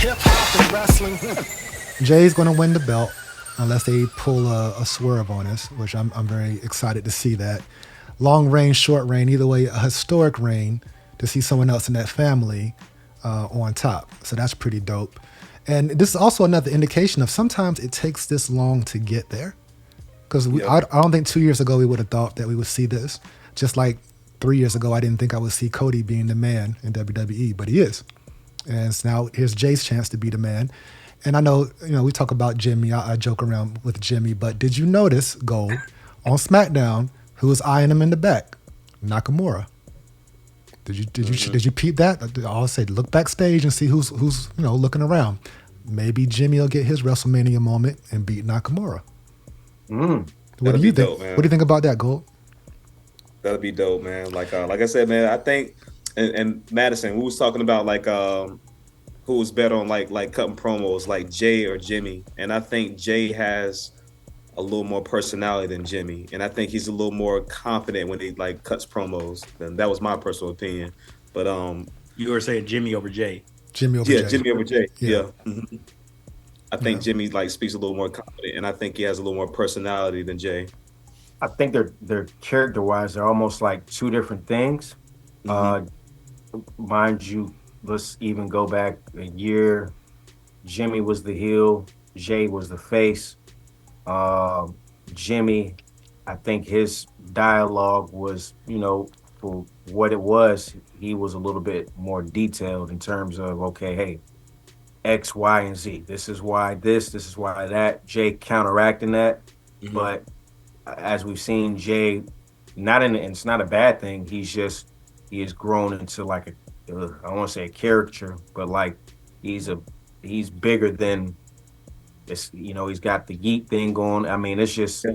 hip hop and wrestling. Jay's going to win the belt unless they pull a swerve on us, which I'm very excited to see that. Long reign, short reign, either way, a historic reign to see someone else in that family on top. So that's pretty dope. And this is also another indication of sometimes it takes this long to get there. Because I don't think 2 years ago we would have thought that we would see this. Just like 3 years ago, I didn't think I would see Cody being the man in WWE, but he is. And so now here's Jay's chance to be the man. And I know, we talk about Jimmy. I joke around with Jimmy, but did you notice, Gold, on SmackDown, who was eyeing him in the back? Nakamura. Did you peep that? I'll say look backstage and see who's looking around. Maybe Jimmy will get his WrestleMania moment and beat Nakamura. What do you think? Dope, man. What do you think about that, Gold? That'd be dope, man. Like I said, man, I think and Madison, we was talking about like who was better on like cutting promos, like Jay or Jimmy. And I think Jay has a little more personality than Jimmy, and I think he's a little more confident when he like cuts promos. And that was my personal opinion. But you were saying Jimmy over Jay. Jimmy over Jay. Jimmy over Jay. Yeah. Mm-hmm. I think Jimmy like speaks a little more confident, and I think he has a little more personality than Jay. I think they're character wise, they're almost like two different things. Mind you, let's even go back a year. Jimmy was the heel, Jay was the face. Jimmy, I think his dialogue was, for what it was, he was a little bit more detailed in terms of, okay, hey, X, Y, and Z. This is why this is why that. Jay counteracting that. But as we've seen, Jay, and it's not a bad thing. He has grown into like I don't want to say a caricature, but like he's bigger than this. He's got the yeet thing going. I mean, it's just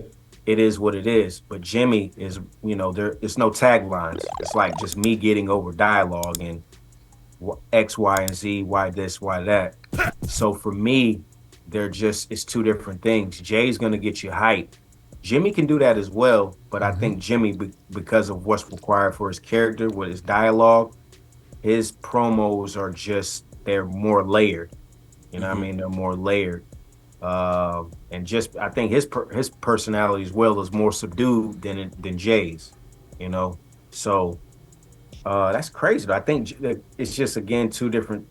it is what it is. But Jimmy is, there. It's no taglines. It's like just me getting over dialogue and X, Y, and Z. Why this? Why that? So for me, it's two different things. Jay's gonna get you hyped. Jimmy can do that as well, but I think Jimmy, because of what's required for his character, with his dialogue, his promos are they're more layered. You know what I mean? They're more layered. And just, I think his personality as well is more subdued than Jay's, So that's crazy. I think it's just, again, two different,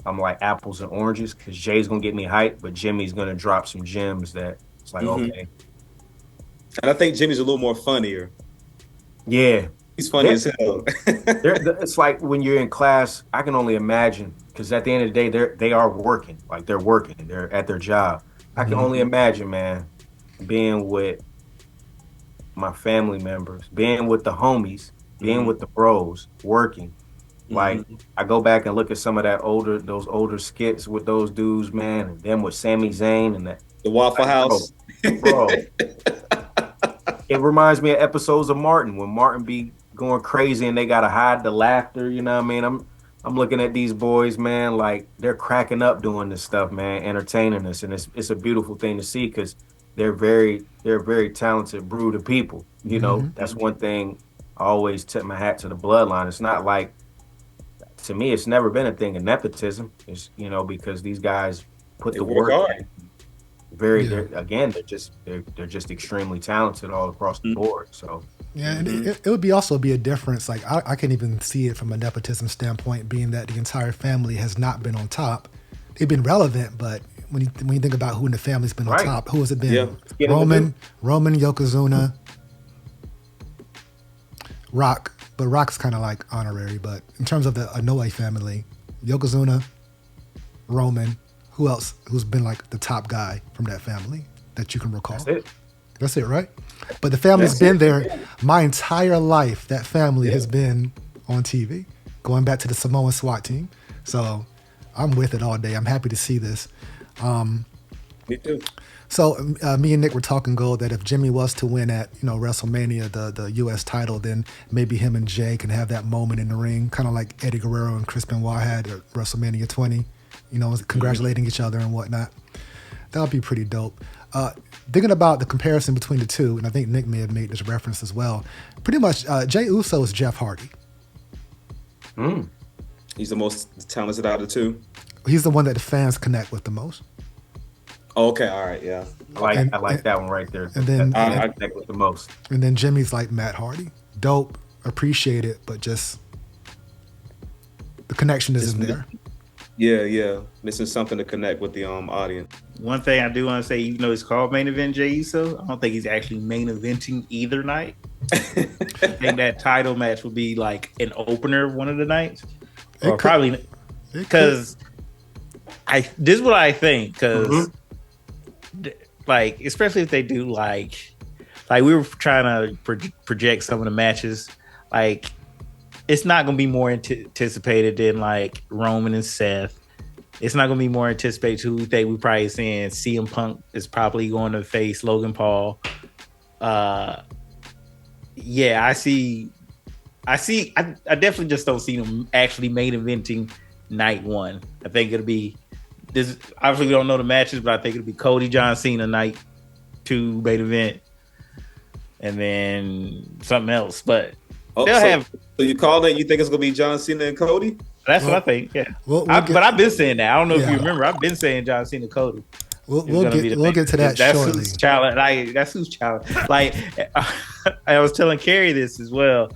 I'm like apples and oranges, because Jay's going to get me hyped, but Jimmy's going to drop some gems that it's like, okay. And I think Jimmy's a little more funnier. Yeah. He's funny as hell. It's like when you're in class, I can only imagine, because at the end of the day, they are working. Like they're working. They're at their job. I can only imagine, man, being with my family members, being with the homies, being with the bros, working. Like I go back and look at some of those older skits with those dudes, man, and them with Sami Zayn and the Waffle House. Bro. It reminds me of episodes of Martin, when Martin be going crazy and they gotta hide the laughter. You know what I mean? I'm looking at these boys, man, like they're cracking up doing this stuff, man, entertaining us, and it's a beautiful thing to see, because they're a very talented brood of people. That's one thing I always tip my hat to the Bloodline. It's not like, to me, it's never been a thing of nepotism. It's because these guys put the work in. They're just extremely talented all across the board. So and it would also be a difference. Like I can even see it from a nepotism standpoint, being that the entire family has not been on top. They've been relevant, but when you think about who in the family's been on top, who has it been? Yeah. Roman, Yokozuna, Rock. But Rock's kind of like honorary. But in terms of the Inoue family, Yokozuna, Roman, who else who's been like the top guy from that family that you can recall? That's it, right? But the family's been there my entire life. That family has been on TV, going back to the Samoan SWAT team. So I'm with it all day. I'm happy to see this. Me too. So me and Nick were talking, Gold, that if Jimmy was to win at WrestleMania, the U.S. title, then maybe him and Jay can have that moment in the ring, kind of like Eddie Guerrero and Chris Benoit had at WrestleMania 20, congratulating each other and whatnot. That would be pretty dope. Thinking about the comparison between the two, and I think Nick may have made this reference as well, pretty much Jay Uso is Jeff Hardy. He's the most talented out of the two. he's the one that the fans connect with the most. Okay, all right, yeah. I like that one right there. And then I connect with the most. and then Jimmy's like Matt Hardy, dope, appreciate it, but just the connection isn't there. Yeah. This is something to connect with the audience. One thing I do want to say, even though it's called main event Jey Uso, I don't think he's actually main eventing either night. I think that title match would be like an opener of one of the nights, or probably because this is what I think. Because like, especially if they do like we were trying to project some of the matches, like it's not going to be more anticipated than like Roman and Seth. It's not going to be more anticipated who we think we probably seeing. CM Punk is probably going to face Logan Paul. Yeah, I definitely just don't see them actually main eventing night one. I think it'll be this. Obviously, we don't know the matches, but I think it'll be Cody, John Cena night 2 main event, and then something else. But they'll have. So you call it? You think it's gonna be John Cena and Cody? That's what I think. Yeah, but I've been saying that. I don't know if you remember. I've been saying John Cena, Cody. We'll get to that that's shortly. Who's challenge. Like that's who's challenge. Like I was telling Carrie this as well.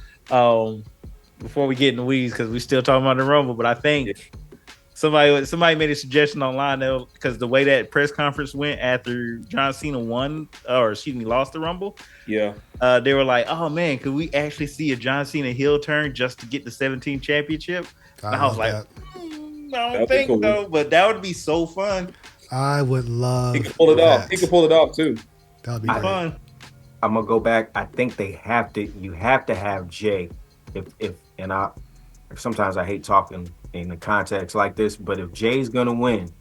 Before we get in the weeds, because we're still talking about the Rumble, but I think somebody made a suggestion online because the way that press conference went after John Cena lost the Rumble. Yeah. They were like, "Oh man, could we actually see a John Cena heel turn just to get the 17 championship?" And I was like, I don't think so, but that would be so fun. I would love. He could pull it off. He could pull it off too. That would be fun. I'm gonna go back. I think they have to. You have to have Jey. Sometimes I hate talking in the context like this, but if Jay's gonna win,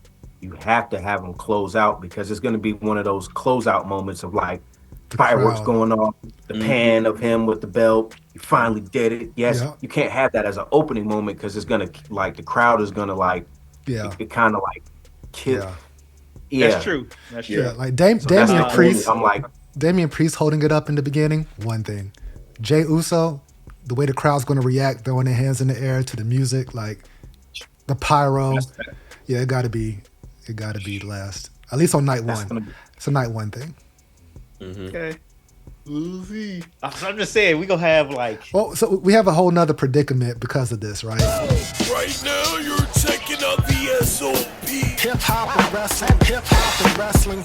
you have to have him close out, because it's gonna be one of those closeout moments of like fireworks going off, the pan of him with the belt. You finally did it. Yes, you can't have that as an opening moment, because it's gonna like the crowd is gonna like it kind of like kill. Yeah, that's true. Yeah, like Damian Priest. I'm like Damian Priest holding it up in the beginning. One thing, Jey Uso, the way the crowd's going to react, throwing their hands in the air to the music, like the pyro. Yeah, it got to be last. At least on night one. It's a night one thing. Mm-hmm. Okay. Uzi. I'm just saying, we gonna have like. Well, so we have a whole nother predicament because of this, right? Right now, you're checking out the SOP. Hip hop and wrestling.